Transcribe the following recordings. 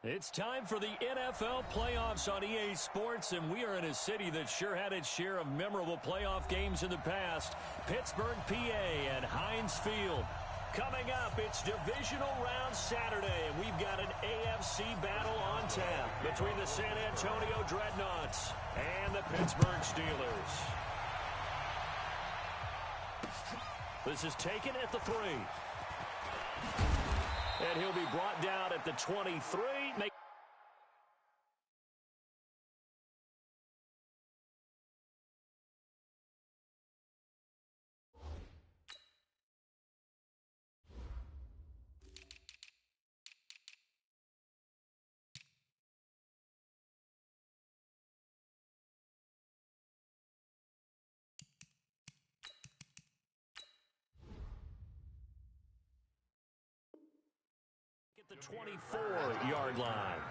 It's time for the NFL playoffs on EA Sports, and we are in a city that sure had its share of memorable playoff games in the past. Pittsburgh, PA, and Heinz Field. Coming up, it's Divisional Round Saturday, and we've got an AFC battle on tap between the San Antonio Dreadnoughts and the Pittsburgh Steelers. This is taken at the 3. And he'll be brought down at the 23. The 24-yard line.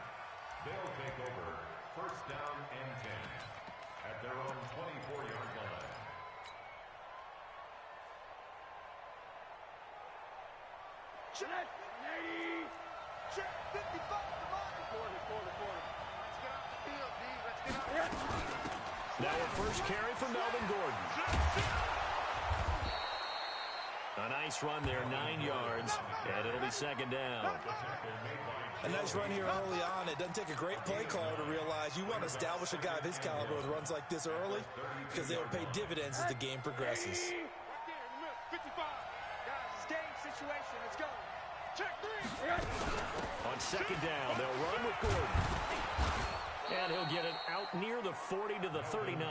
They'll take over first down and 10 at their own 24-yard line. Check 80. Check 55. Come on. Quarter. Let's get off the field, D. Let's get off the field. Now a first carry from Melvin Gordon. A nice run there, 9 yards, and it'll be second down. A nice run here early on. It doesn't take a great play caller to realize you want to establish a guy of his caliber with runs like this early because they will pay dividends as the game progresses. Right there in the middle, 55. Guys, it's game situation. Let's go. Check 3. On second down, they'll run with Gordon. And he'll get it out near the 40 to the 39.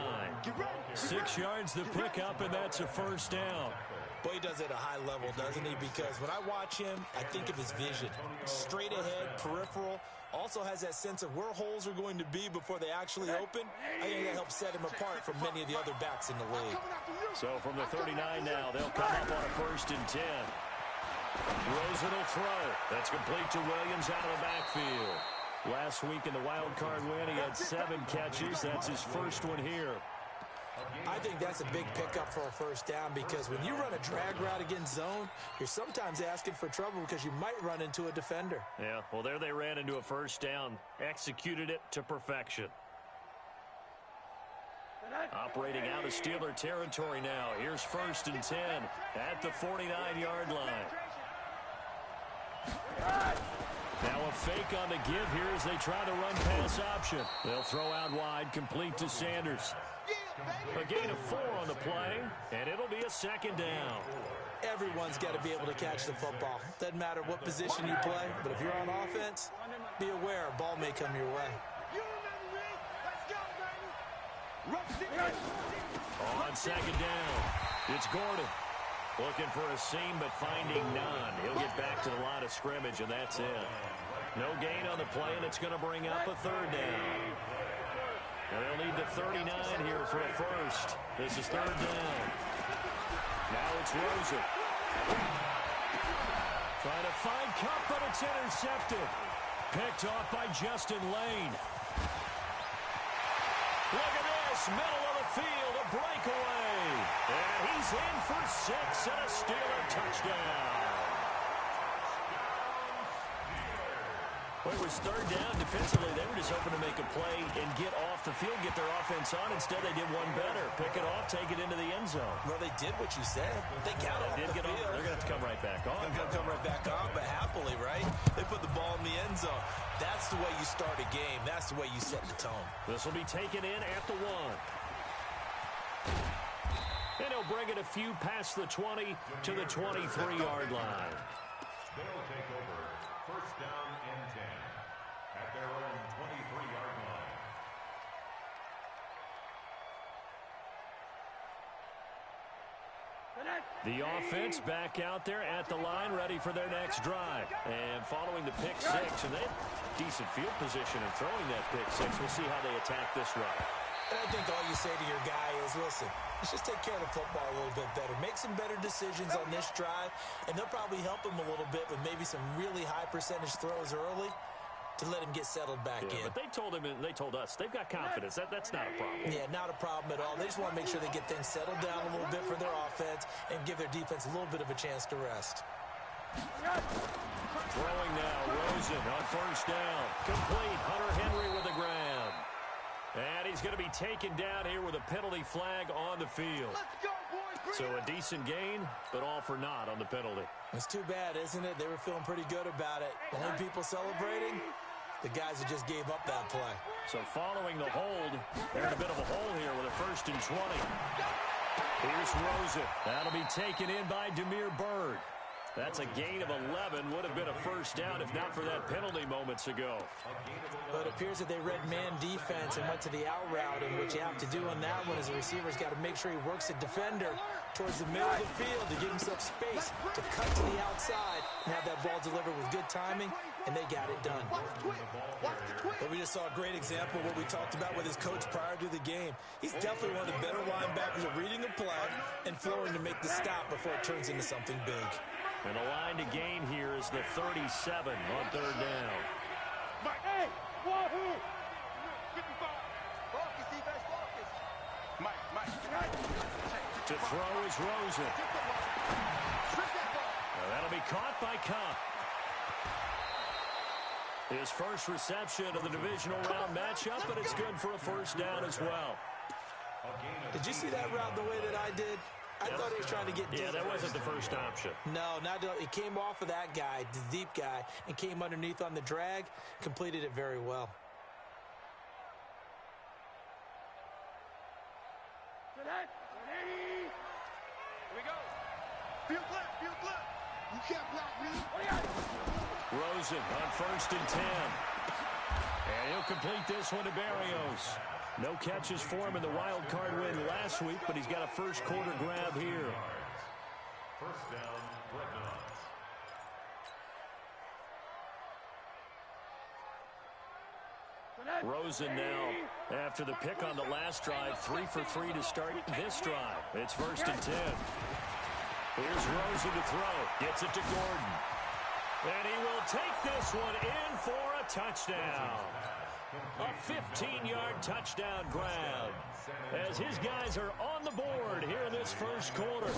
6 yards to pick up, and that's a first down. Boy, he does it at a high level, doesn't he? Because when I watch him, I think of his vision. Straight ahead, peripheral. Also has that sense of where holes are going to be before they actually open. I think that helps set him apart from many of the other backs in the league. So from the 39 now, they'll come up on a first and 10. Rosen will throw. That's complete to Williams out of the backfield. Last week in the wild card win, he had 7 catches. That's his first one here. I think that's a big pickup for a first down because when you run a drag route against zone, you're sometimes asking for trouble because you might run into a defender. Yeah, well, there they ran into a first down. Executed it to perfection. Operating out of Steeler territory now. Here's first and 10 at the 49-yard line. Now a fake on the give here as they try the run-pass option. They'll throw out wide, complete to Sanders. A gain of 4 on the play, and it'll be a second down. Everyone's got to be able to catch the football. Doesn't matter what position you play, but if you're on offense, be aware a ball may come your way. On second down, it's Gordon. Looking for a seam, but finding none. He'll get back to the line of scrimmage, and that's it. No gain on the play, and it's going to bring up a third down. And they'll need the 39 here for a first. This is third down. Now it's Rosen. Trying to find Cup, but it's intercepted. Picked off by Justin Lane. Look at this, middle of the field, a breakaway. And he's in for 6 and a Steeler touchdown. Well, it was third down. Defensively, they were just hoping to make a play and get off the field, get their offense on. Instead, they did one better. Pick it off, take it into the end zone. Well, they did what you said. They got off the field. They're going to have to come right back on. They're going to come right back on, but happily, right? They put the ball in the end zone. That's the way you start a game. That's the way you set the tone. This will be taken in at the 1. And he'll bring it a few past the 20 to the 23-yard line. They'll take over first down and 10 at their own 23-yard line. The offense back out there at the line, ready for their next drive. And following the pick 6, and they have decent field position in throwing that pick 6. We'll see how they attack this run. And I think all you say to your guy is, listen, let's just take care of the football a little bit better. Make some better decisions on this drive, and they'll probably help him a little bit with maybe some really high percentage throws early to let him get settled back in. But they told him, and they told us, they've got confidence. That's not a problem. Yeah, not a problem at all. They just want to make sure they get things settled down a little bit for their offense and give their defense a little bit of a chance to rest. Throwing now, Rosen on first down. Complete, Hunter Henry with a grab. And he's going to be taken down here with a penalty flag on the field. So a decent gain, but all for naught on the penalty. It's too bad, isn't it? They were feeling pretty good about it. The only people celebrating, the guys who just gave up that play. So following the hold, they're in a bit of a hole here with a 1st and 20. Here's Rosen. That'll be taken in by Demir Bird. That's a gain of 11. Would have been a 1st down if not for that penalty moments ago. But it appears that they read man defense and went to the out route, and what you have to do on that one is the receiver's got to make sure he works the defender towards the middle of the field to give himself space to cut to the outside and have that ball delivered with good timing, and they got it done. But we just saw a great example of what we talked about with his coach prior to the game. He's definitely one of the better linebackers at reading a play and flowing to make the stop before it turns into something big. And the line to gain here is the 37 on 3rd down. Hey, wahoo! 55. Focus, defense, focus. Mike. To throw is Rosen. That'll be caught by Cup. His first reception of the divisional round matchup, but it's good for a 1st down as well. Did you see that route the way that I did? I thought he was trying to get deep. Yeah, that wasn't the first option. No, it came off of that guy, the deep guy, and came underneath on the drag, completed it very well. Here we go. Feel good. You can't block me. Rosen on 1st and 10. And he'll complete this one to Barrios. No catches for him in the wild card win last week, but he's got a first quarter grab here. 1st down, Dreadnoughts. Rosen now, after the pick on the last drive, 3 for 3 to start this drive. It's 1st and 10. Here's Rosen to throw. Gets it to Gordon. And he will take this one in for a touchdown. A 15-yard touchdown grab as his guys are on the board here in this first quarter.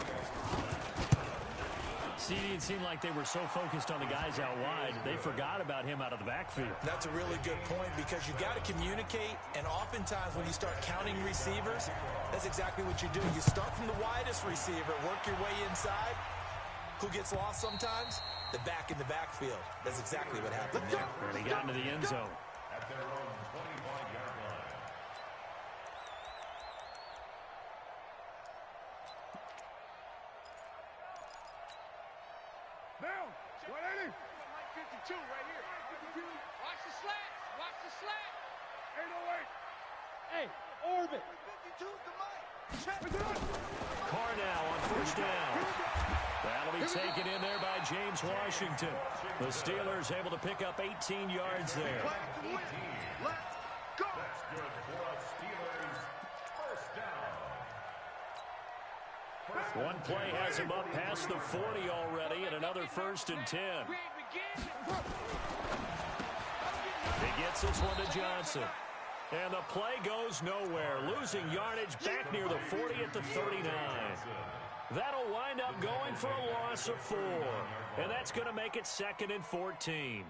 See, it seemed like they were so focused on the guys out wide, they forgot about him out of the backfield. That's a really good point because you got to communicate, and oftentimes when you start counting receivers, that's exactly what you do. You start from the widest receiver, work your way inside. Who gets lost sometimes? The back in the backfield. That's exactly what happened there. And he got into the end zone. At their own 25-yard line. Down. 180. 52 right here. 52. Watch the slat. Watch the slat. 808. Hey, orbit. 52's the mic. Check. Carr now on 1st down. That'll be taken in there by James Washington. The Steelers able to pick up 18 yards there. Let's go. That's good for a Steelers 1st down. One play has him up past the 40 already, and another 1st and 10. He gets this one to Johnson. And the play goes nowhere, losing yardage back near the 40 at the 39. That'll wind up going for a loss of 4. And that's going to make it 2nd and 14.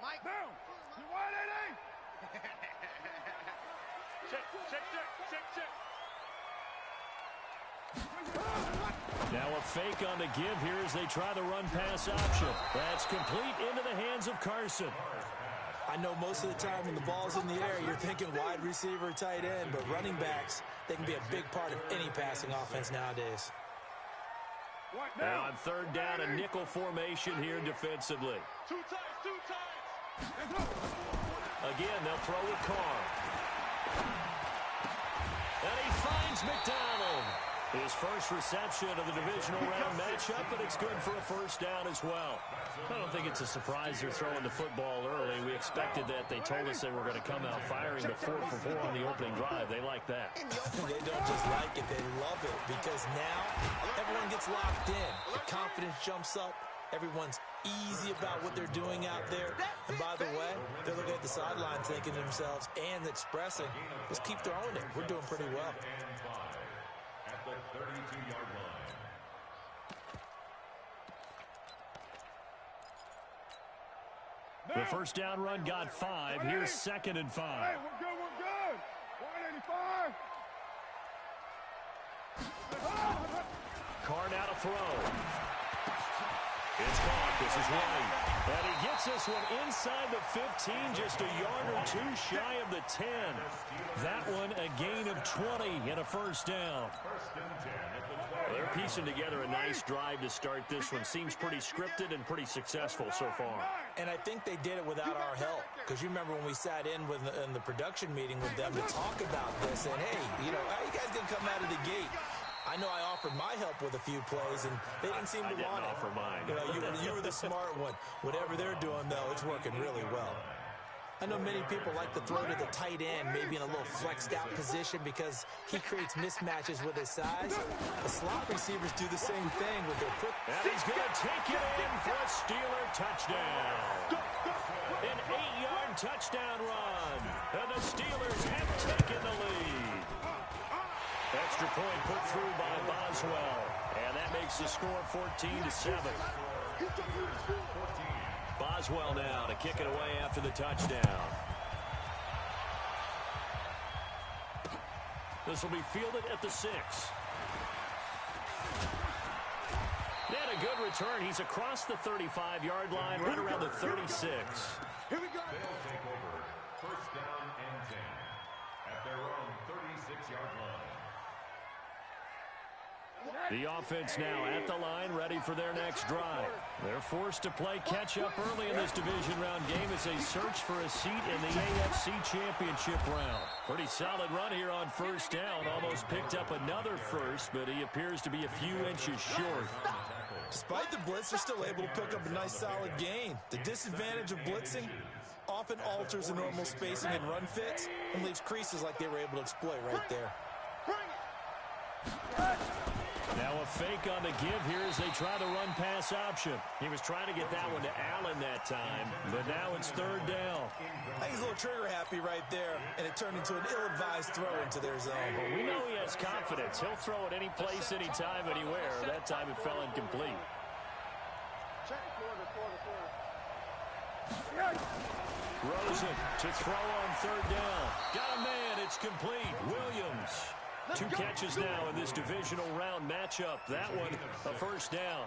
Mike. Down. You 180. Check. Now a fake on the give here as they try the run-pass option. That's complete into the hands of Carson. I know most of the time when the ball's in the air, you're thinking wide receiver, tight end, but running backs, they can be a big part of any passing offense nowadays. Now on 3rd down, a nickel formation here defensively. Two times. Again, they'll throw with Carr. And he finds McDonald. His first reception of the divisional round matchup, but it's good for a 1st down as well. I don't think it's a surprise they're throwing the football early. We expected that. They told us they were going to come out firing the 4 for 4 on the opening drive. They like that. They don't just like it, they love it, because now everyone gets locked in. The confidence jumps up, Everyone's easy about what they're doing out there. And by the way, they're looking at the sideline thinking to themselves and expressing, just keep throwing it. We're doing pretty well. At the 32-yard line. The first down run got 5. Here's 2nd and 5. Hey, we're good, we're good. 185. Carr now to throw. It's caught. This is White. And he gets this one inside the 15, just a yard or two shy of the 10. That one a gain of 20 and a first down. They're piecing together a nice drive to start this one. Seems pretty scripted and pretty successful so far. And I think they did it without our help. Because you remember when we sat in the production meeting with them to talk about this. And, hey, you know, how you guys going to come out of the gate? I know I offered my help with a few plays, and they didn't seem to want it. I didn't offer mine. You know, you were the smart one. Whatever they're doing, though, it's working really well. I know many people like to throw to the tight end, maybe in a little flexed out position because he creates mismatches with his size. The slot receivers do the same thing with their quick. And he's going to take it in for a Steeler touchdown. An 8-yard touchdown run. And the Steelers have taken the lead. Extra point put through by Boswell. And that makes the score 14-7. Boswell now to kick it away after the touchdown. This will be fielded at the 6. And a good return. He's across the 35-yard line, right around the 36. Here we go. They'll take over. First down and 10 at their own 36-yard line. The offense now at the line, ready for their next drive. They're forced to play catch-up early in this division round game as they search for a seat in the AFC Championship round. Pretty solid run here on first down. Almost picked up another first, but he appears to be a few inches short. Despite the blitz, they're still able to pick up a nice solid gain. The disadvantage of blitzing often alters the normal spacing and run fits and leaves creases like they were able to exploit right there. Now a fake on the give here as they try the run-pass option. He was trying to get that one to Allen that time, but now it's third down. I think he's a little trigger-happy right there, and it turned into an ill-advised throw into their zone. Well, we know he has confidence. He'll throw it any place, anytime, anywhere. That time it fell incomplete. Rosen to throw on third down. Got a man. It's complete. Williams. 2 catches now in this divisional round matchup. That one, a first down.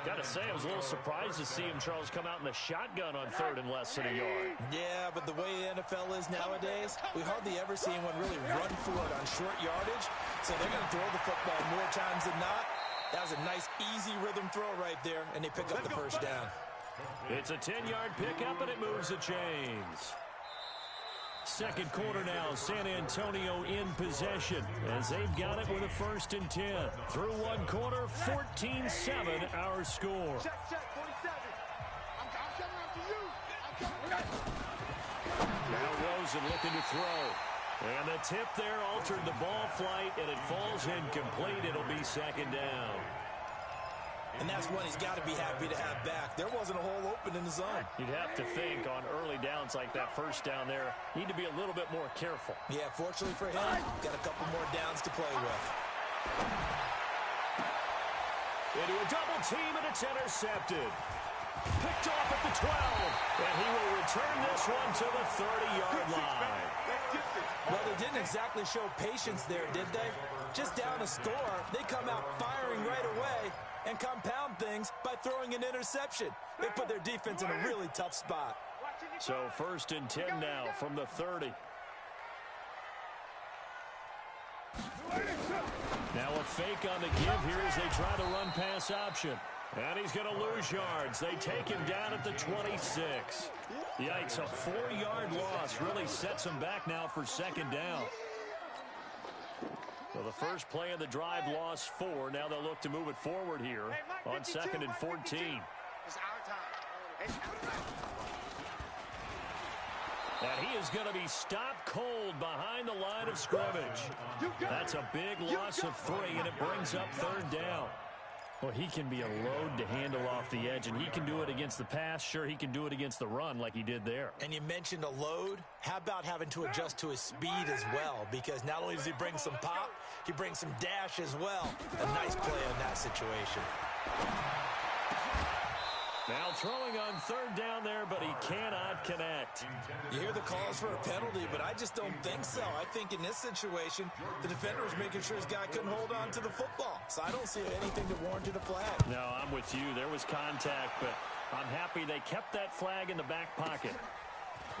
Got to say, I was a little surprised to see him, Charles, come out in the shotgun on third and less than a yard. Yeah, but the way the NFL is nowadays, we hardly ever see anyone really run for it on short yardage. So they're going to throw the football more times than not. That was a nice, easy rhythm throw right there, and they pick up the first down. It's a 10-yard pickup, and it moves the chains. Second quarter now, San Antonio in possession as they've got it with a 1st and 10. Through one quarter, 14-7 our score. Check, 47. I'm coming after you. Now Rosen looking to throw. And the tip there altered the ball flight, and it falls incomplete. It'll be 2nd down. And that's one he's got to be happy to have back. There wasn't a hole open in the zone. You'd have to think on early downs like that first down there, need to be a little bit more careful. Yeah, fortunately for him, got a couple more downs to play with. Into a double team, and it's intercepted. Picked off at the 12, and he will return this one to the 30-yard line. Well, they didn't exactly show patience there, did they? Just down a score, they come out firing right away and compound things by throwing an interception. They put their defense in a really tough spot. So 1st and 10 now from the 30. Now a fake on the give here as they try the run-pass option. And he's going to lose yards. They take him down at the 26. Yikes, a 4-yard loss really sets him back now for 2nd down. So the first play of the drive lost 4. Now they'll look to move it forward here on 2nd and 14. It's our time. And he is going to be stopped cold behind the line of scrimmage. That's a big loss of 3, and it brings up 3rd down. Well, he can be a load to handle off the edge, and he can do it against the pass. Sure, he can do it against the run like he did there. And you mentioned a load. How about having to adjust to his speed as well? Because not only does he bring some pop, he brings some dash as well. A nice play in that situation. Now throwing on third down there, but he cannot connect. You hear the calls for a penalty, but I just don't think so. I think in this situation, the defender was making sure his guy couldn't hold on to the football. So I don't see anything that warranted a flag. No, I'm with you. There was contact, but I'm happy they kept that flag in the back pocket.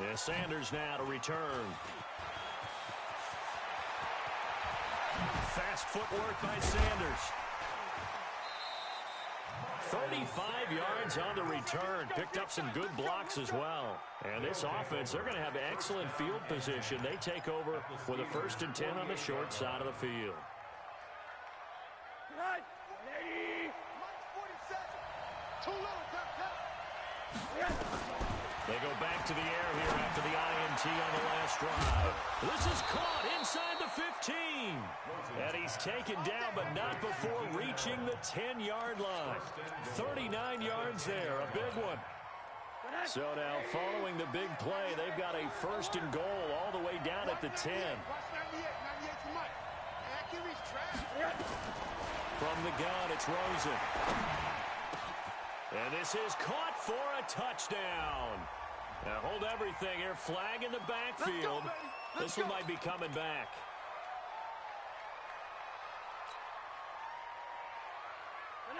Yeah, Sanders now to return. Fast footwork by Sanders. 35 yards on the return. Picked up some good blocks as well. And this offense, they're going to have excellent field position. They take over with a 1st and 10 on the short side of the field. They go back to the air here after the INT on the last drive. This is caught inside the 15. And he's taken down, but not before reaching the 10-yard line. 39 yards there, a big one. So now following the big play, they've got a 1st and goal all the way down at the 10. From the gun, it's Rosen. And this is caught for a touchdown. Now hold everything here. Flag in the backfield. This one might be coming back.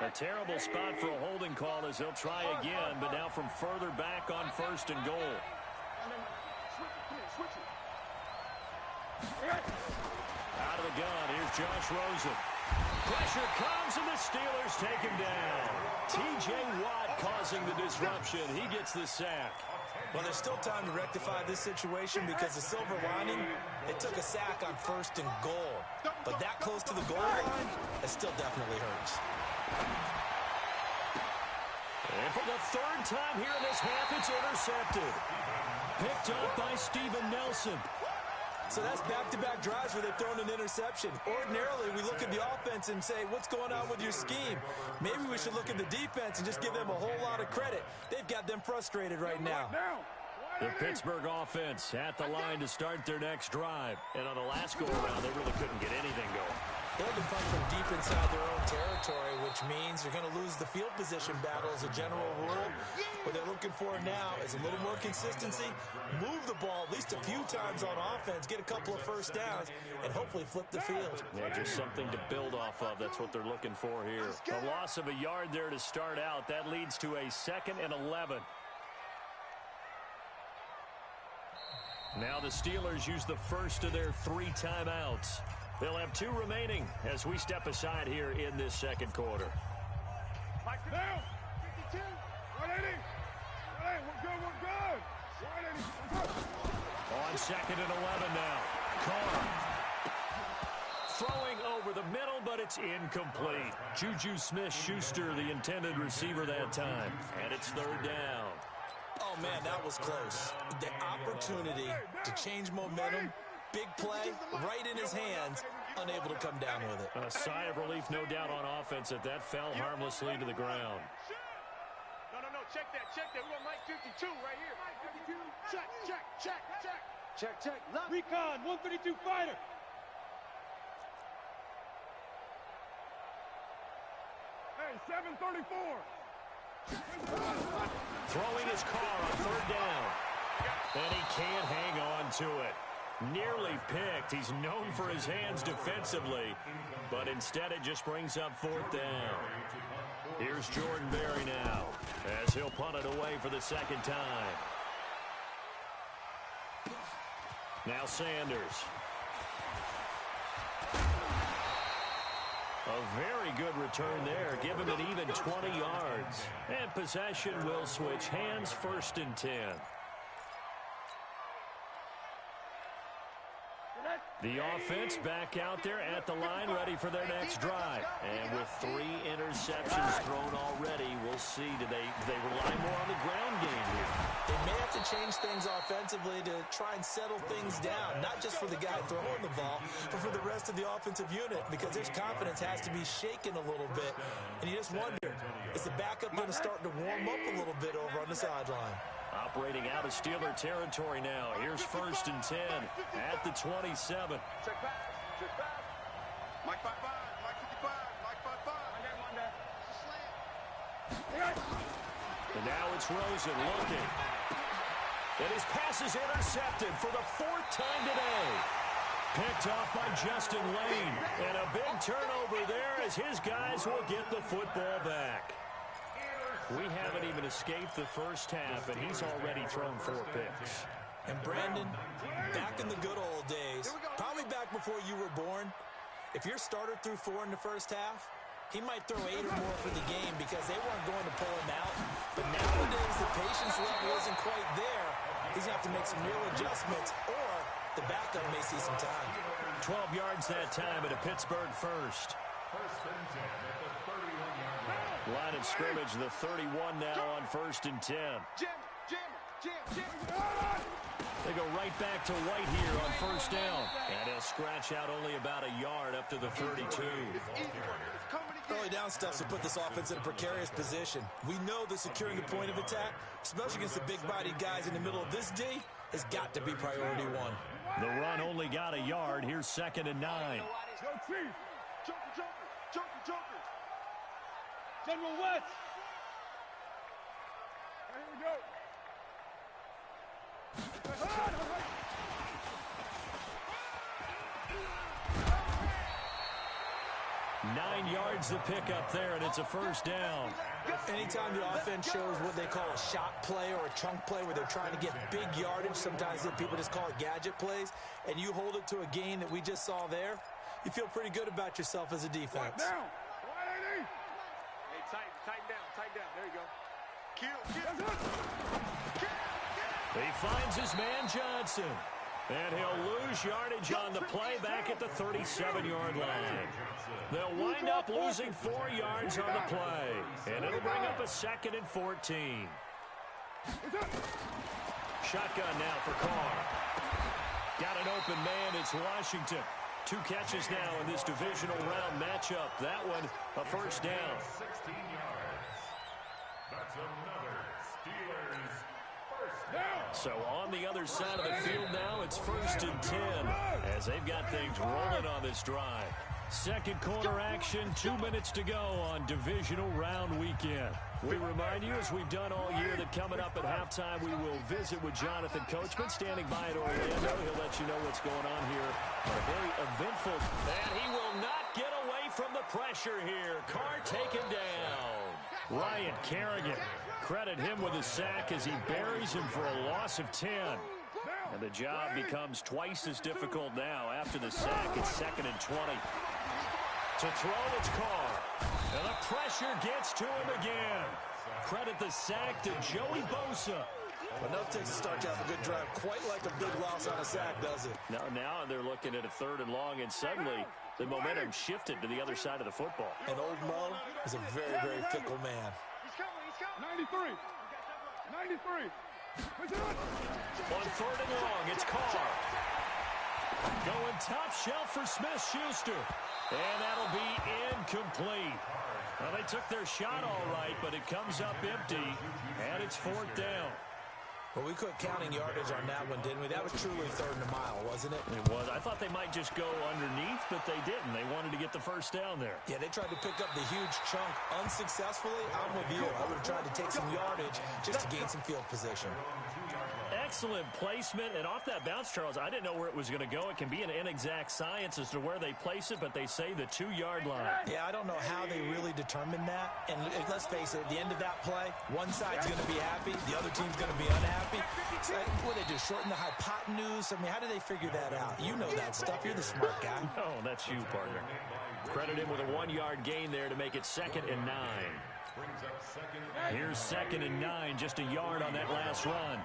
A terrible spot for a holding call as they'll try again, but now from further back on 1st and goal. Out of the gun, here's Josh Rosen. Pressure comes, and the Steelers take him down. T.J. Watt causing the disruption. He gets the sack. Well, there's still time to rectify this situation because the silver lining, it took a sack on 1st and goal. But that close to the goal line, it still definitely hurts. And for the 3rd time here in this half, it's intercepted. Picked up by Steven Nelson. So that's back-to-back drives where they've thrown an interception. Ordinarily, we look at the offense and say, what's going on with your scheme? Maybe we should look at the defense and just give them a whole lot of credit. They've got them frustrated right now. The Pittsburgh offense at the line to start their next drive. And on the last go-around, they really couldn't get anything going. They'll be punt from deep inside their own territory, which means you're going to lose the field position battle as a general rule. What they're looking for now is a little more consistency, move the ball at least a few times on offense, get a couple of 1st downs, and hopefully flip the field. Yeah, just something to build off of. That's what they're looking for here. A loss of a yard there to start out. That leads to a 2nd and 11. Now the Steelers use the first of their 3 timeouts. They'll have 2 remaining as we step aside here in this 2nd quarter. Down. 52. 180. We're good. 180. On 2nd and 11 now. Carr. Throwing over the middle, but it's incomplete. Juju Smith-Schuster, the intended receiver that time. And it's 3rd down. Oh, man, that was close. The opportunity to change momentum, big play, right in his hands, unable to come down with it. A sigh of relief, no doubt, on offense that fell harmlessly to the ground. No, check that. We got Mike 52 right here. Mike 52. Check. Recon, 132 fighter. Hey, 734. Throwing his car on 3rd down. And he can't hang on to it. Nearly picked. He's known for his hands defensively, but instead it just brings up 4th down. Here's Jordan Berry now, as he'll punt it away for the 2nd time. Now Sanders. A very good return there. Give him an even 20 yards. And possession will switch hands, 1st and 10. The offense back out there at the line, ready for their next drive. And with 3 interceptions thrown already, we'll see. Do they rely more on the ground game here? They may have to change things offensively to try and settle things down, not just for the guy throwing the ball, but for the rest of the offensive unit, because his confidence has to be shaken a little bit. And you just wonder, is the backup going to start to warm up a little bit over on the sideline? Operating out of Steeler territory now. Here's 1st and 10 at the 27. Check back. Check back. Mike 5-5. Mike 55. Mike 5-5. Monday. Slant. And now it's Rosen looking. And his pass is intercepted for the 4th time today. Picked off by Justin Lane. And a big turnover there as his guys will get the football back. We haven't even escaped the first half, and he's already thrown 4 picks. And Brandon, back in the good old days, probably back before you were born, if your starter threw 4 in the first half, he might throw 8 or more for the game because they weren't going to pull him out. But nowadays, the patience level isn't quite there. He's going to have to make some real adjustments, or the backup may see some time. 12 yards that time at a Pittsburgh first. 1st and 10 at the 31-yard line. Line of scrimmage, the 31 now on 1st and 10. Jam. They go right back to White here on 1st down. And he'll scratch out only about a yard up to the 32. Early down stuff to put this offense in a precarious position. We know that securing the point of attack, especially against the big-bodied guys in the middle of this D, has got to be priority 1. The run only got a yard. Here's 2nd and 9. Yo, Chief. Joker. General West. Here we go. 9 yards to pick up there, and it's a 1st down. Anytime the offense shows what they call a shot play or a chunk play where they're trying to get big yardage, sometimes people just call it gadget plays, and you hold it to a gain that we just saw there, you feel pretty good about yourself as a defense. Down. Hey, tighten down. There you go. Kill. He finds his man Johnson. And he'll lose yardage on the play back at the 37-yard line. They'll wind up losing 4 yards on the play. And it'll bring up a 2nd and 14. Shotgun now for Carr. Got an open man. It's Washington. 2 catches now in this divisional round matchup. That one, a 1st down. 16 yards. That's another Steelers 1st down. So on the other side of the field now, it's 1st and 10 as they've got things rolling on this drive. Second quarter action, 2 minutes to go on divisional round weekend. We remind you, as we've done all year, that coming up at halftime, we will visit with Jonathan Coachman standing by at Orlando. He'll let you know what's going on here. A very eventful, and he will not get away from the pressure here. Carr taken down. Ryan Kerrigan, credit him with a sack as he buries him for a loss of 10. And the job becomes twice as difficult now after the sack. It's 2nd and 20. To throw, it's Carr. And the pressure gets to him again. Credit the sack to Joey Bosa. Enough takes to start to have a good drive. Quite like a big loss on a sack, does it? Now they're looking at a 3rd and long, and suddenly the momentum shifted to the other side of the football. And old Mo is a very, very fickle man. He's coming. 93. On 3rd and long, it's Carr. Going top shelf for Smith-Schuster. And that'll be incomplete. Well, they took their shot all right, but it comes up empty, and it's 4th down. Well, we quit counting yardage on that one, didn't we? That was truly 3rd and a mile, wasn't it? It was. I thought they might just go underneath, but they didn't. They wanted to get the 1st down there. Yeah, they tried to pick up the huge chunk unsuccessfully. I'm with you. I would have tried to take some yardage just to gain some field position. Excellent placement, and off that bounce, Charles, I didn't know where it was going to go. It can be an inexact science as to where they place it, but they say the 2-yard line. Yeah, I don't know how they really determined that. And let's face it, at the end of that play, one side's going to be happy, the other team's going to be unhappy. So what do they do, shorten the hypotenuse? I mean, how do they figure that out? You know that stuff. You're the smart guy. No, that's you, partner. Credit him with a 1-yard gain there to make it 2nd and 9. Here's 2nd and 9, just a yard on that last run.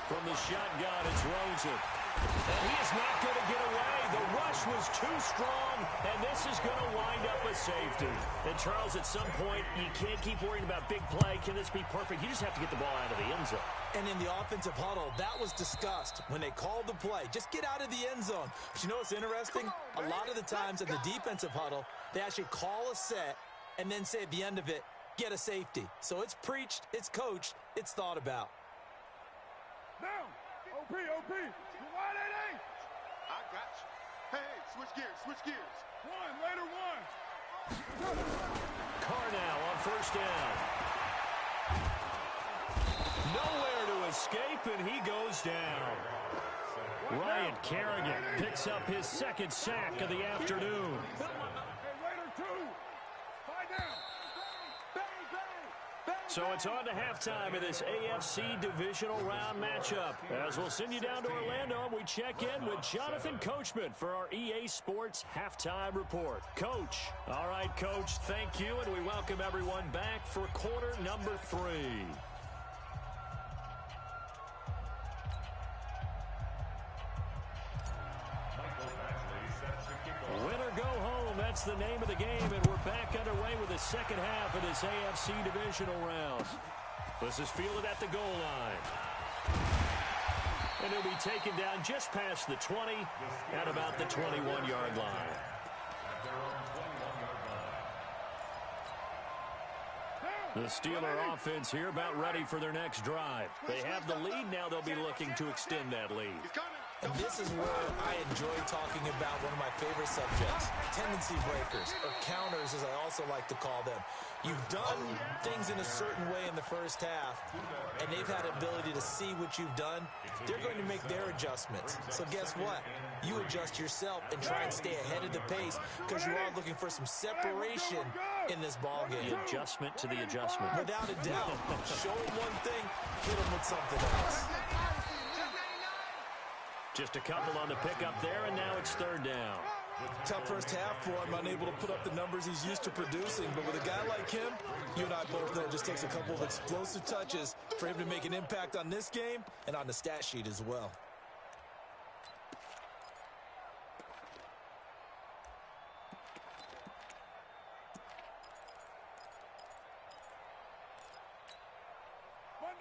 From the shotgun, it's Rosen. And he is not going to get away. The rush was too strong, and this is going to wind up a safety. And, Charles, at some point, you can't keep worrying about big play. Can this be perfect? You just have to get the ball out of the end zone. And in the offensive huddle, that was discussed when they called the play. Just get out of the end zone. But you know what's interesting? A lot of the times in the defensive huddle, they actually call a set and then say at the end of it, get a safety. So it's preached, it's coached, it's thought about. Now, OP, you wide 8-8. I got you. Hey, switch gears. Later one. Carr now on first down. Nowhere to escape, and he goes down. Ryan Kerrigan picks up his second sack of the afternoon. So it's on to halftime of this AFC divisional round matchup. As we'll send you down to Orlando, and we check in with Jonathan Coachman for our EA Sports Halftime Report. Coach. All right, Coach, thank you, and we welcome everyone back for quarter number 3. Win or go home, that's the name of the game, and we're back underway with the second half of this AFC divisional round. This is fielded at the goal line. And he'll be taken down just past the 20 at about the 21-yard line. The Steeler offense here about ready for their next drive. They have the lead, now they'll be looking to extend that lead. And this is where I enjoy talking about one of my favorite subjects, tendency breakers, or counters as I also like to call them. You've done things in a certain way in the first half, and they've had ability to see what you've done. They're going to make their adjustments. So guess what? You adjust yourself and try and stay ahead of the pace because you are looking for some separation in this ballgame. The adjustment to the adjustment. Without a doubt. Show them one thing, hit them with something else. Just a couple on the pickup there, and now it's third down. Tough first half for him, unable to put up the numbers he's used to producing. But with a guy like him, you and I both know it just takes a couple of explosive touches for him to make an impact on this game and on the stat sheet as well.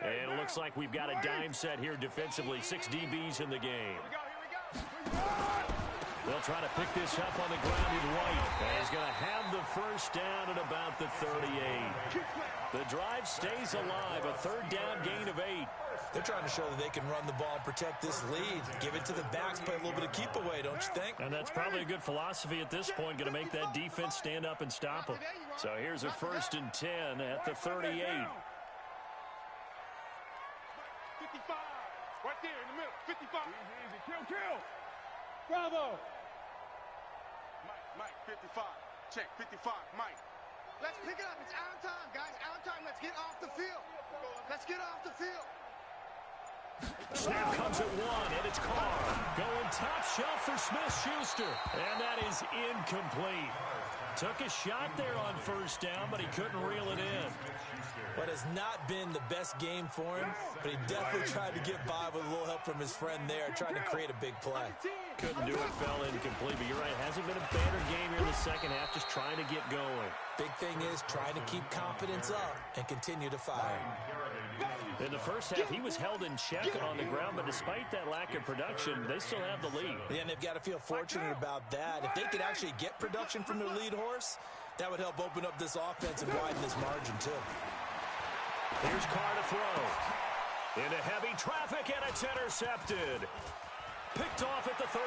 And it looks like we've got a dime set here defensively. 6 DBs in the game. They'll try to pick this up on the ground with White. And he's going to have the first down at about the 38. The drive stays alive. A third down gain of 8. They're trying to show that they can run the ball and protect this lead. Give it to the backs, play a little bit of keep away, don't you think? And that's probably a good philosophy at this point. Going to make that defense stand up and stop them. So here's a 1st and 10 at the 38. 55. Right there in the middle. 55. Easy. Kill. Bravo. Mike, 55. Check, 55. Mike. Let's pick it up. It's out of time, guys. Out of time. Let's get off the field. Let's get off the field. Snap comes at 1, and it's Carr. Going top shelf for Smith-Schuster. And that is incomplete. Took a shot there on first down, but he couldn't reel it in. What has not been the best game for him, but he definitely tried to get by with a little help from his friend there, trying to create a big play. Couldn't do it, fell incomplete, but you're right, hasn't been a banner game here in the second half, just trying to get going. Big thing is trying to keep confidence up and continue to fire. In the first half, he was held in check on the ground, but despite that lack of production, they still have the lead. Yeah, and they've got to feel fortunate about that. If they could actually get production from their lead horse, that would help open up this offense and widen this margin, too. Here's Carr to throw. Into heavy traffic, and it's intercepted. Picked off at the 39.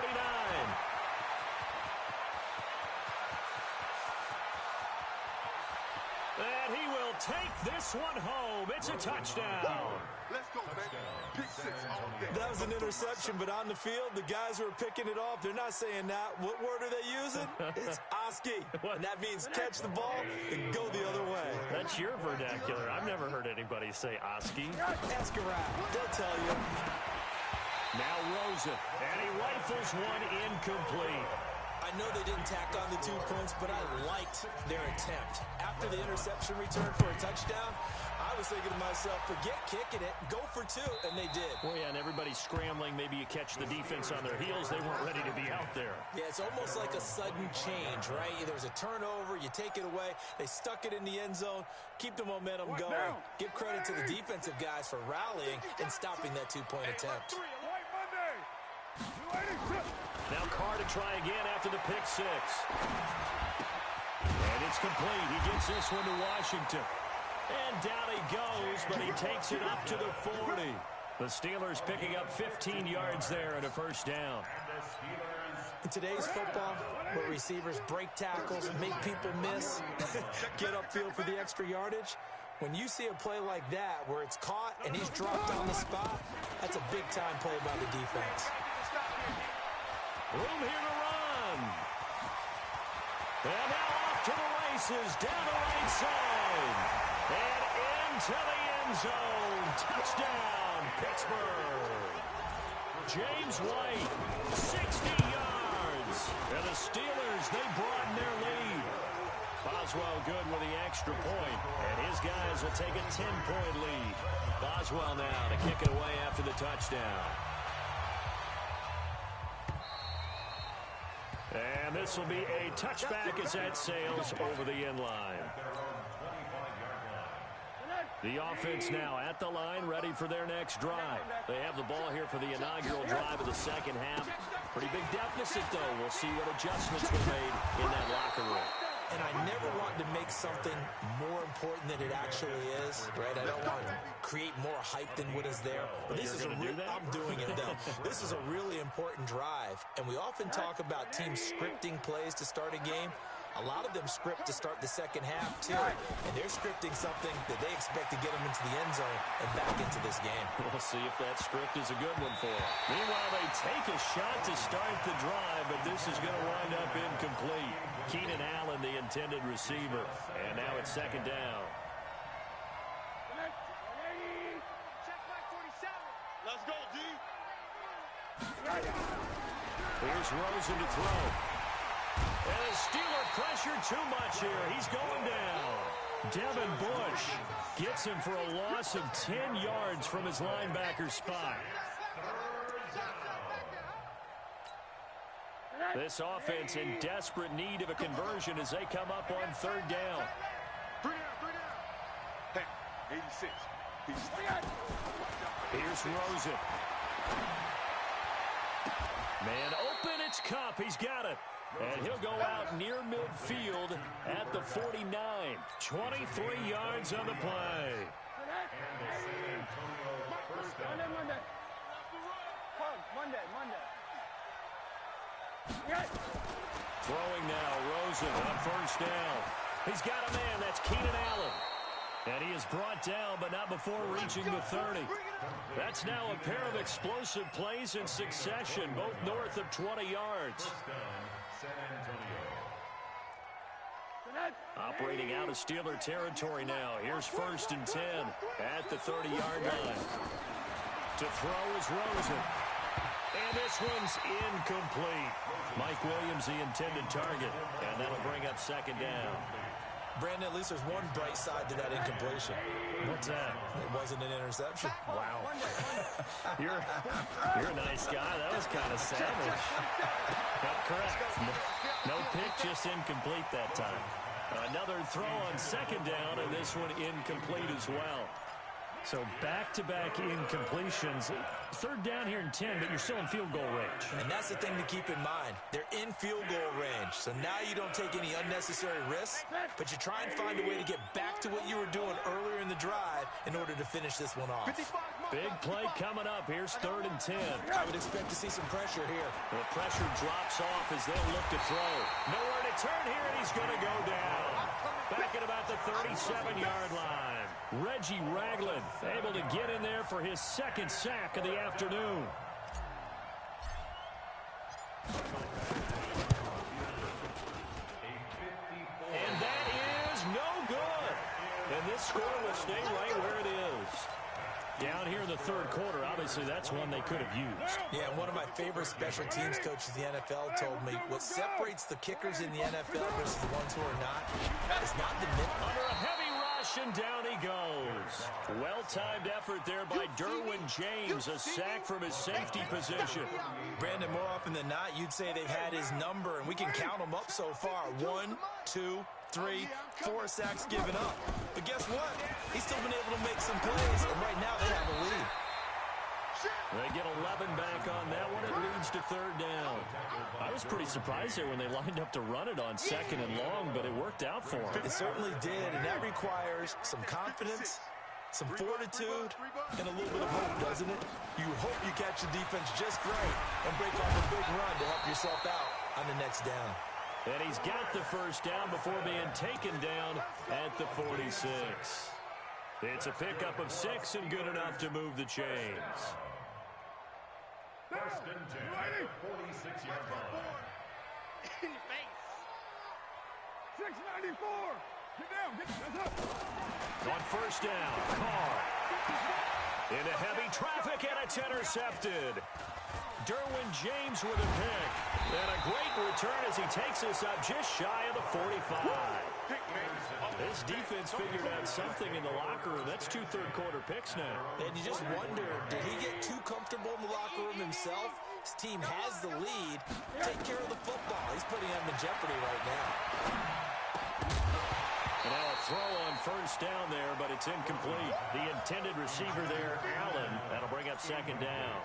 And he will take this one home. It's a touchdown. Let's go, baby. Pick 6 all day. That was an interception, but on the field, the guys who are picking it off, they're not saying that. What word are they using? It's Oski. And that means catch the ball and go the other way. That's your vernacular. I've never heard anybody say Oski. Ask around. They'll tell you. Now Rosen, and he rifles one incomplete. I know they didn't tack on the 2 points, but I liked their attempt. After the interception return for a touchdown, I was thinking to myself, forget kicking it, go for two, and they did. Well, yeah, and everybody's scrambling. Maybe you catch the defense on their heels. They weren't ready to be out there. Yeah, it's almost like a sudden change, right? There was a turnover, you take it away, they stuck it in the end zone, keep the momentum going. Give credit to the defensive guys for rallying and stopping that two-point attempt. Now Carr to try again after the pick six. And it's complete. He gets this one to Washington. And down he goes, but he takes it up to the 40. The Steelers picking up 15 yards there and a first down. In today's football, where receivers break tackles, make people miss, get upfield for the extra yardage, when you see a play like that where it's caught and he's dropped on the spot, that's a big-time play by the defense. Room here to run. And now off to the races, down the right side. And into the end zone. Touchdown, Pittsburgh. James White, 60 yards. And the Steelers, they broaden their lead. Boswell good with the extra point. And his guys will take a 10-point lead. Boswell now to kick it away after the touchdown. And this will be a touchback as that sails over the end line. The offense now at the line, ready for their next drive. They have the ball here for the inaugural drive of the second half. Pretty big deficit, though. We'll see what adjustments were made in that locker room. And I never want to make something more important than it actually is, right? I don't want to create more hype than what is there. But this is I'm doing it, though. This is a really important drive. And we often talk about teams scripting plays to start a game. A lot of them script to start the second half, too. And they're scripting something that they expect to get them into the end zone and back into this game. We'll see if that script is a good one for them. Meanwhile, they take a shot to start the drive, but this is going to wind up incomplete. Keenan Allen, the intended receiver. And now it's second down. Check by 47. Let's go, D. Here's Rosen to throw. And the Steeler pressure too much here. He's going down. Devin Bush gets him for a loss of 10 yards from his linebacker spot. This offense in desperate need of a conversion as they come up on third down. 3 down. Hey, 86. Here's Rosen. Man open, it's Cup. He's got it. And he'll go out near midfield at the 49. 23 yards on the play. Monday. Throwing now, Rosen on first down. He's got a man, that's Keenan Allen. And he is brought down, but not before reaching the 30. That's now a pair of explosive plays in succession, both north of 20 yards. Operating out of Steeler territory now. Here's 1st and 10 at the 30-yard line. To throw is Rosen. And this one's incomplete. Mike Williams, the intended target. And that'll bring up second down. Brandon, at least there's one bright side to that incompletion. What's that? It wasn't an interception. Wow. You're a nice guy. That was kind of savage. But correct. No pick, just incomplete that time. Another throw on second down, and this one incomplete as well. So back-to-back incompletions. Third down here in 10, but you're still in field goal range. And that's the thing to keep in mind. They're in field goal range. So now you don't take any unnecessary risks, but you try and find a way to get back to what you were doing earlier in the drive in order to finish this one off. Big play coming up. Here's 3rd and 10. I would expect to see some pressure here. The pressure drops off as they'll look to throw. Nowhere to turn here, and he's going to go down. Back at about the 37-yard line. Reggie Ragland able to get in there for his second sack of the afternoon. And that is no good. And this score will stay right where it is. Down here in the third quarter, obviously that's one they could have used. Yeah, one of my favorite special teams coaches in the NFL told me what separates the kickers in the NFL versus the ones who are not is not the minute. Under a heavy rush, and down he goes. Well-timed effort there by Derwin James, a sack from his safety position. Brandon, more often than not, you'd say they've had his number, and we can count them up so far. 1, 2, 3, 4 sacks given up. But guess what? He's still been able to make some plays, and right now they have a lead. They get 11 back on that one. It leads to third down. I was pretty surprised there when they lined up to run it on second and long, but it worked out for them. It certainly did, and that requires some confidence, some fortitude, and a little bit of hope, doesn't it? You hope you catch the defense just right and break off a big run to help yourself out on the next down. And he's got the first down before being taken down at the 46. It's a pickup of 6 and good enough to move the chains. First and 10 at the 46-yard line. In your face. 694. Get down. That's up. On first down, Carr. Into heavy traffic, and it's intercepted. Derwin James with a pick. And a great return as he takes us up just shy of the 45. This defense figured out something in the locker room. That's 2 third-quarter picks now. And you just wonder, did he get too comfortable in the locker room himself? His team has the lead. Take care of the football. He's putting them in jeopardy right now. And now a throw on first down there, but it's incomplete. The intended receiver there, Allen. That'll bring up second down.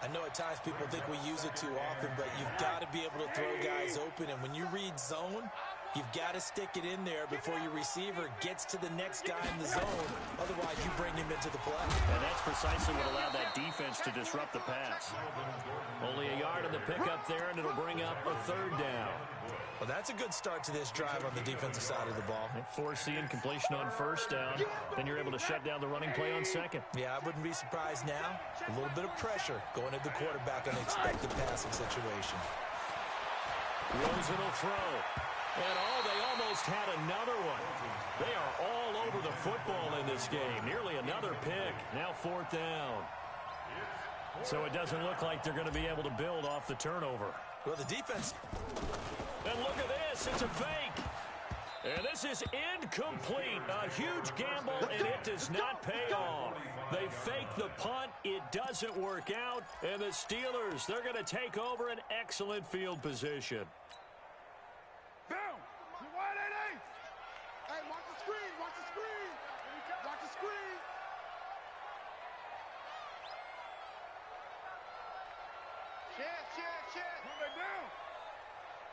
I know at times people think we use it too often, but you've got to be able to throw guys open. And when you read zone, you've got to stick it in there before your receiver gets to the next guy in the zone. Otherwise, you bring him into the play. And that's precisely what allowed that defense to disrupt the pass. Only a yard on the pickup there, and it'll bring up a third down. Well, that's a good start to this drive on the defensive side of the ball. Force the incompletion on first down. Then you're able to shut down the running play on second. Yeah, I wouldn't be surprised now. A little bit of pressure going at the quarterback on an expected passing situation. Rosen will throw. And they almost had another one. They are all over the football in this game. Nearly another pick. Now fourth down. So it doesn't look like they're going to be able to build off the turnover. Well, the defense... And look at this. It's a fake. And this is incomplete. A huge gamble, and it does not pay off. They fake the punt. It doesn't work out. And the Steelers, they're going to take over an excellent field position. Down. You wide 8-8. Hey, watch the screen. Watch the screen. Watch the screen. Check. Come back down.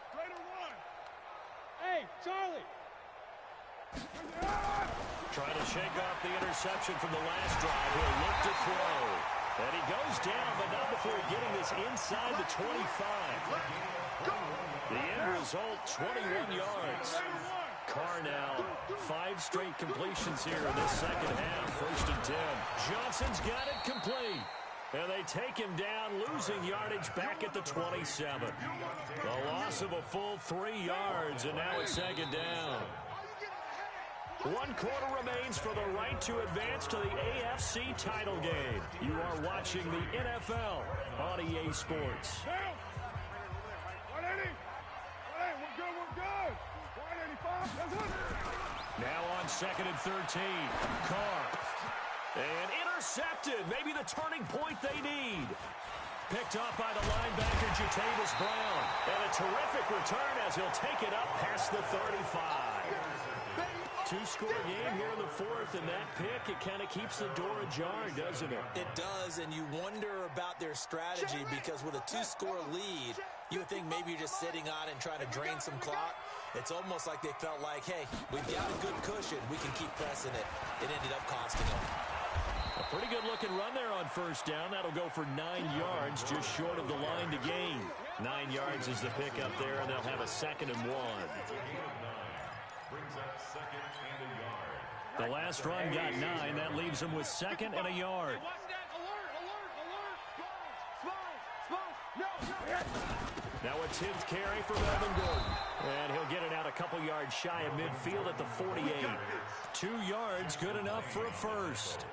Straight or run. Hey, Charlie. Trying to shake off the interception from the last drive. He'll look to throw. And he goes down, but not before getting this inside the 25. The end result, 21 yards. Carr now, 5 straight completions here in this second half. First and 10. Johnson's got it complete. And they take him down, losing yardage back at the 27. The loss of a full 3 yards, and now it's second down. 1 quarter remains for the right to advance to the AFC title game. You are watching the NFL on EA Sports. Now on second and 13. Carr. And intercepted. Maybe the turning point they need. Picked up by the linebacker, Jatavis Brown. And a terrific return as he'll take it up past the 35. 2-score game here in the fourth, and that pick, it kind of keeps the door ajar, doesn't it? It does, and you wonder about their strategy because with a 2-score lead, you would think maybe you're just sitting on it and trying to drain some clock. It's almost like they felt like, hey, we've got a good cushion. We can keep pressing it. It ended up costing them. A pretty good-looking run there on first down. That'll go for 9 yards, just short of the line to gain. 9 yards is the pick up there, and they'll have a second and 1. Brings up second and a yard. The last run got 9. That leaves them with second and a yard. Now a 10th carry for Melvin Gordon. And he'll get it out a couple yards shy of midfield at the 48. 2 yards, good enough for a first.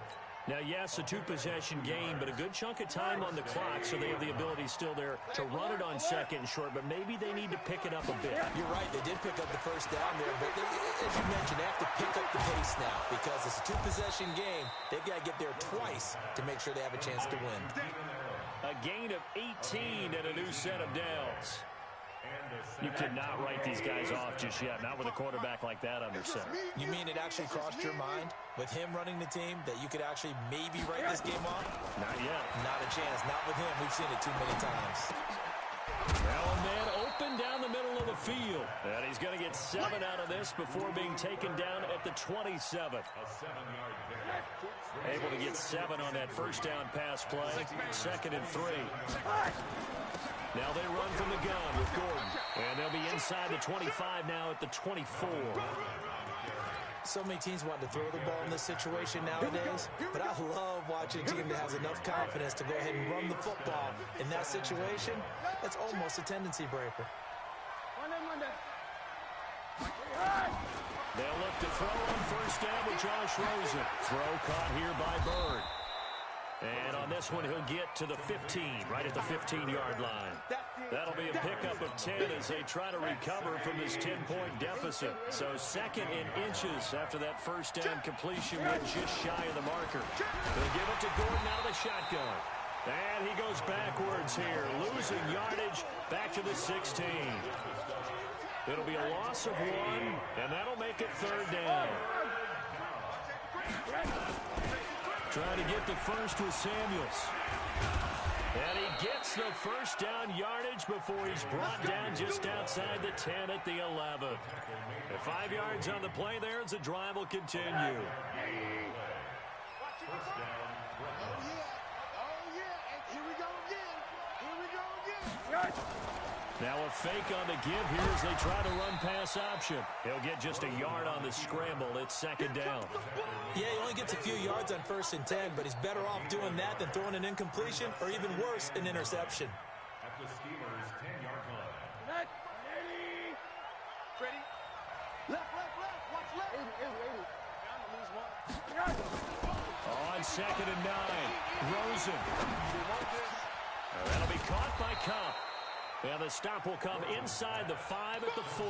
Now, yes, a two-possession game, but a good chunk of time on the clock, so they have the ability still there to run it on second and short, but maybe they need to pick it up a bit. You're right. They did pick up the first down there, but as you mentioned, they have to pick up the pace now because it's a two-possession game. They've got to get there twice to make sure they have a chance to win. A gain of 18 and a new set of downs. You could not write these guys off just yet, not with a quarterback like that under center. You mean it actually crossed your mind with him running the team that you could actually maybe write this game off? Not yet. Not a chance. Not with him. We've seen it too many times. Now a man open down the middle of the field. And he's going to get 7 out of this before being taken down at the 27. Able to get 7 on that first down pass play. 2nd and 3. Now they run from the gun with Gordon. And they'll be inside the 25 now at the 24. So many teams want to throw the ball in this situation nowadays, but I love watching a team that has enough confidence to go ahead and run the football. In that situation, that's almost a tendency breaker. They'll look to throw on first down with Josh Rosen. Throw caught here by Bird. And on this one, he'll get to the 15, right at the 15-yard line. That'll be a pickup of 10 as they try to recover from this 10-point deficit. So 2nd in inches after that first down completion went just shy of the marker. They'll give it to Gordon out of the shotgun. And he goes backwards here, losing yardage back to the 16. It'll be a loss of 1, and that'll make it 3rd down. Trying to get the first with Samuels. And he gets the first down yardage before he's brought down just outside the 10 at the 11. At 5 yards on the play there as the drive will continue. First down. Oh, yeah. And here we go again. Now a fake on the give here as they try to run pass option. He'll get just a yard on the scramble. It's 2nd down. Yeah, he only gets a few yards on 1st and 10, but he's better off doing that than throwing an incompletion or even worse, an interception. At the Steelers' 10-yard line. Ready? Left. Watch left. 80. On 2nd and 9. Rosen. That'll be caught by Cup. And the stop will come inside the 5 at the 4.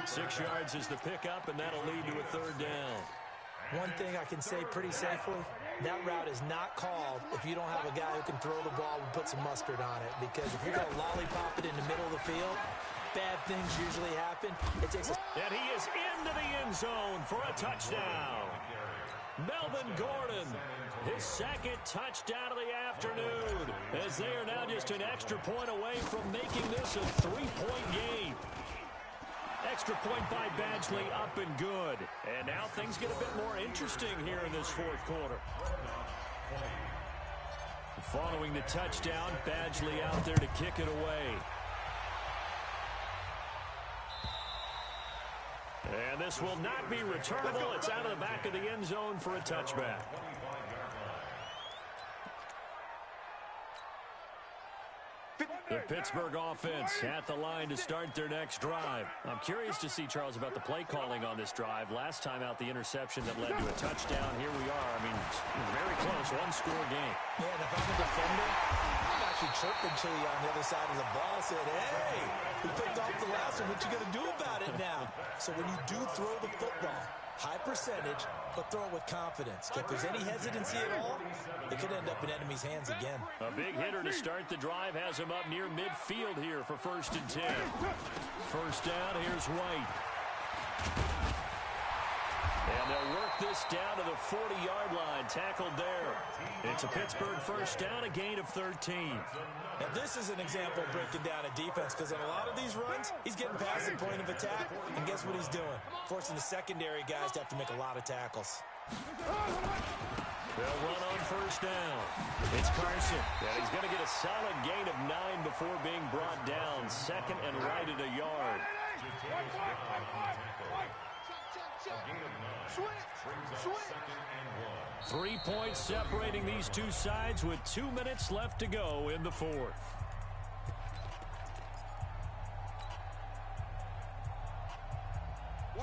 6 yards is the pickup, and that'll lead to a 3rd down. One thing I can say pretty safely, that route is not called if you don't have a guy who can throw the ball and put some mustard on it. Because if you're going to lollipop it in the middle of the field, bad things usually happen. It takes a... And he is into the end zone for a touchdown. Melvin Gordon, his 2nd touchdown of the afternoon, as they are now just an extra point away from making this a 3-point game. Extra point by Badgley up and good. And now things get a bit more interesting here in this 4th quarter. Following the touchdown, Badgley out there to kick it away. And this will not be returnable. It's out of the back of the end zone for a touchback. The Pittsburgh offense at the line to start their next drive. I'm curious to see, Charles, about the play calling on this drive. Last time out, the interception that led to a touchdown. Here we are. I mean, very close, 1-score game. Yeah, and if I'm a defender, I'm actually chirping to you on the other side of the ball, saying, hey, we picked off the last one. What you going to do about it now? So when you do throw the football, high percentage, but throw it with confidence. If there's any hesitancy at all, it could end up in enemy's hands again. A big hitter to start the drive has him up near midfield here for 1st and 10. First down, here's White. And they'll work this down to the 40-yard line, tackled there. It's a Pittsburgh first down, a gain of 13. And this is an example of breaking down a defense, because in a lot of these runs, he's getting past the point of attack, and guess what he's doing? Forcing the secondary guys to have to make a lot of tackles. They'll run on first down. It's Carson, and he's going to get a solid gain of 9 before being brought down. 2nd and right at a yard. Switch. 3 points separating these two sides with 2 minutes left to go in the 4th.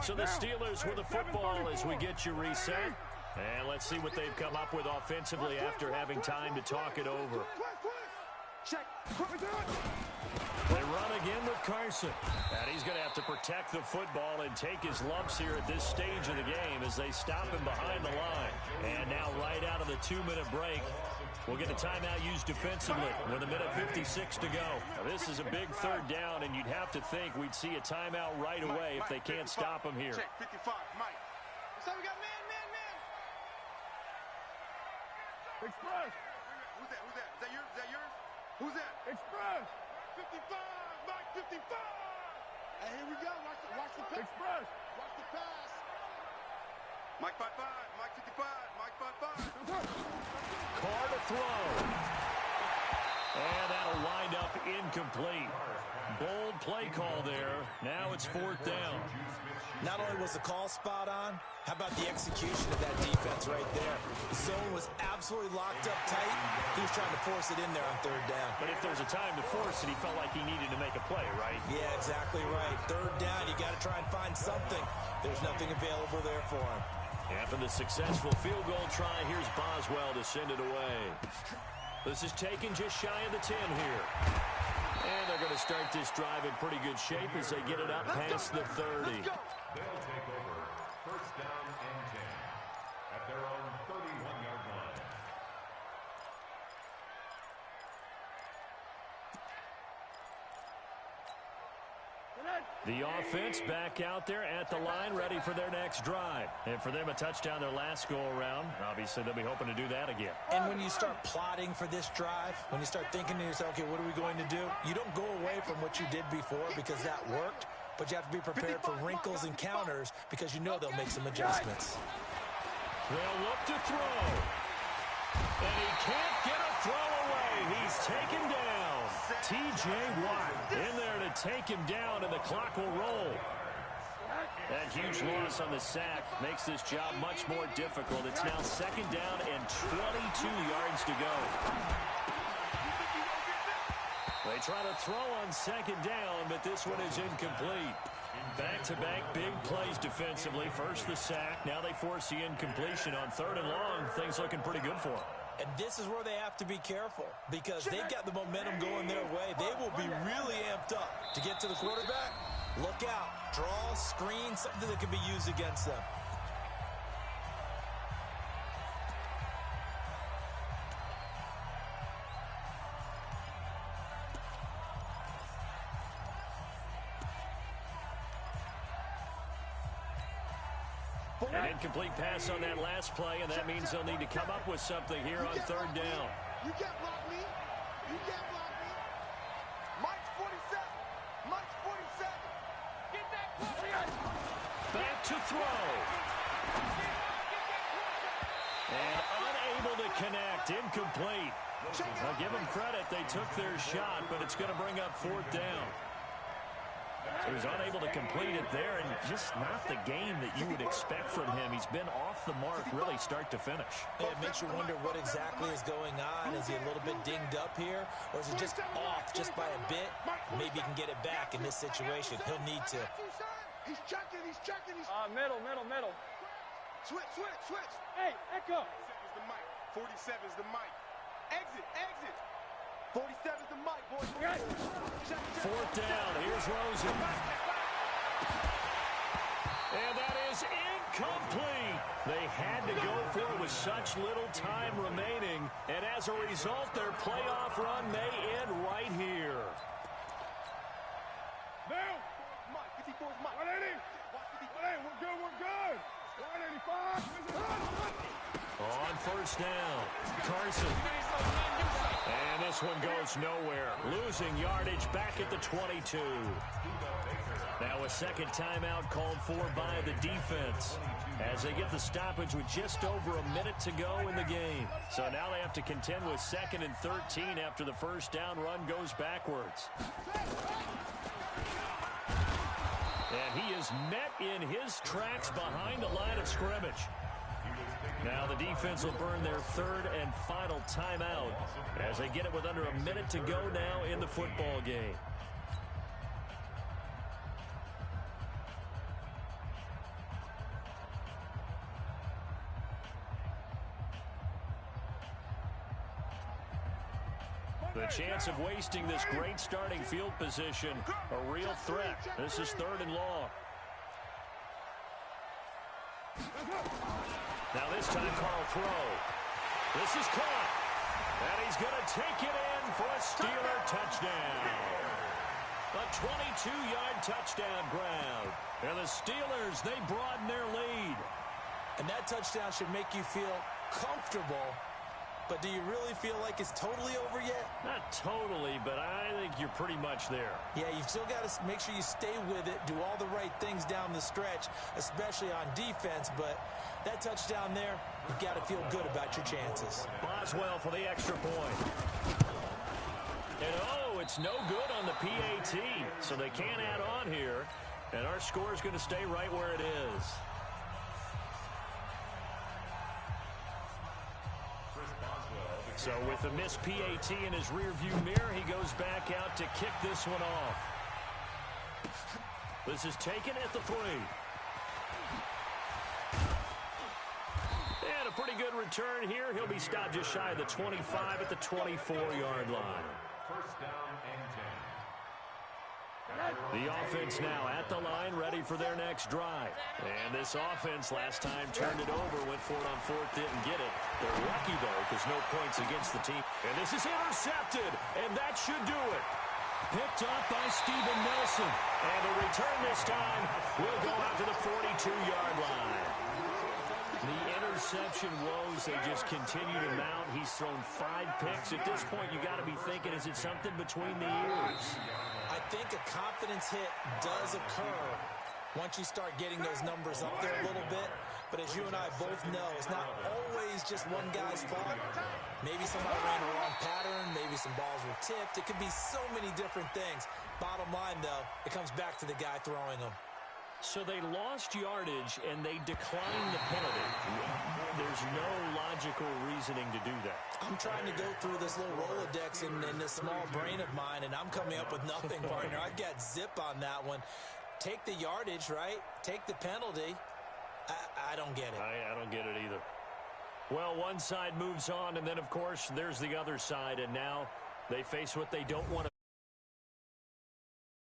So the Steelers with the football as we get you reset. And let's see what they've come up with offensively after having time to talk it over. Check. They run again with Carson. And he's going to have to protect the football and take his lumps here at this stage of the game as they stop him behind the line. And now right out of the 2-minute break, we'll get a timeout used defensively with 1:56 to go. Now, this is a big third down, and you'd have to think we'd see a timeout right away if they can't stop him here. Check 55, Mike. So we got man. Express. Who's that? Is that yours? Who's that? Express. 55, Mike 55. And here we go. Watch the pass. Express. Watch the pass. Mike 55, Mike 55, Mike 55. Carr to throw. And that'll wind up incomplete. Bold play call there. Now it's 4th down. Not only was the call spot on, how about the execution of that defense right there? The zone was absolutely locked up tight. He was trying to force it in there on 3rd down. But if there's a time to force it, he felt like he needed to make a play, right? Yeah, exactly right. 3rd down, you got to try and find something. There's nothing available there for him. After the successful field goal try, here's Boswell to send it away. This is taken just shy of the 10 here. And they're going to start this drive in pretty good shape as they get it up past the 30. They'll take over 1st down and 10 at their own 31-yard line. The offense back out there at the line, ready for their next drive. And for them, a touchdown their last go-around. Obviously, they'll be hoping to do that again. And when you start plotting for this drive, when you start thinking to yourself, okay, what are we going to do? You don't go away from what you did before because that worked, but you have to be prepared for wrinkles and counters because you know they'll make some adjustments. They'll look to throw. And he can't get a throw away. He's taken down. T.J. Watt in there to take him down, and the clock will roll. That huge loss on the sack makes this job much more difficult. It's now 2nd down and 22 yards to go. They try to throw on 2nd down, but this one is incomplete. Back-to-back big plays defensively. First the sack. Now they force the incompletion on 3rd and long. Things looking pretty good for them. And this is where they have to be careful because they've got the momentum going their way. They will be really amped up to get to the quarterback. Look out. Draw, screen, something that can be used against them. An incomplete pass on that last play, and that means they'll need to come up with something here on 3rd down. You can't block me. You can't block me. Mike's 47. Mike's 47. Get that quarterback. Back to throw. And unable to connect. Incomplete. I'll give them credit. They took their shot, but it's going to bring up 4th down. So he's unable to complete it there, and just not the game that you would expect from him. He's been off the mark really start to finish. Yeah, it makes you wonder what exactly is going on. Is he a little bit dinged up here, or is he just off just by a bit? Maybe he can get it back in this situation. He'll need to. He's checking. Middle. Switch. Hey, Echo. 47's the mic. 47's the mic. Exit. 47's the mic, boys. Check. 4th down. Here's Rosen. And that is incomplete. They had to go for it with such little time remaining. And as a result, their playoff run may end right here. Down. Mike, 54's Mike. 180. Hey, we're good. 185. On 1st down, Carson. And this one goes nowhere. Losing yardage back at the 22. Now a 2nd timeout called for by the defense as they get the stoppage with just over a minute to go in the game. So now they have to contend with 2nd and 13 after the 1st down run goes backwards. And he is met in his tracks behind the line of scrimmage. Now the defense will burn their 3rd and final timeout as they get it with under a minute to go now in the football game. The chance of wasting this great starting field position, a real threat. This is 3rd and long. Now this time, Carl throw. This is caught. And he's going to take it in for a Steeler touchdown. A 22-yard touchdown grab. And the Steelers, they broaden their lead. And that touchdown should make you feel comfortable. But do you really feel like it's totally over yet? Not totally, but I think you're pretty much there. Yeah, you've still got to make sure you stay with it, do all the right things down the stretch, especially on defense. But that touchdown there, you've got to feel good about your chances. Boswell for the extra point. And oh, it's no good on the PAT, so they can't add on here. And our score is going to stay right where it is. So with a missed PAT in his rearview mirror, he goes back out to kick this one off. This is taken at the 3. And a pretty good return here. He'll be stopped just shy of the 25 at the 24-yard line. First down and 10. The offense now at the line, ready for their next drive. And this offense last time turned it over, went for it on 4th, didn't get it. They're lucky, though, because no points against the team. And this is intercepted, and that should do it. Picked up by Steven Nelson. And the return this time will go out to the 42-yard line. The interception woes, they just continue to mount. He's thrown 5 picks. At this point, you got to be thinking, is it something between the ears? I think a confidence hit does occur once you start getting those numbers up there a little bit. But as you and I both know, it's not always just one guy's fault. Maybe somebody ran a wrong pattern. Maybe some balls were tipped. It could be so many different things. Bottom line, though, it comes back to the guy throwing them. So they lost yardage, and they declined the penalty. There's no logical reasoning to do that. I'm trying to go through this little Rolodex in this small brain of mine, and I'm coming up with nothing, partner. I've got zip on that one. Take the yardage, right? Take the penalty. I don't get it. I don't get it either. Well, one side moves on, and then, of course, there's the other side, and now they face what they don't want to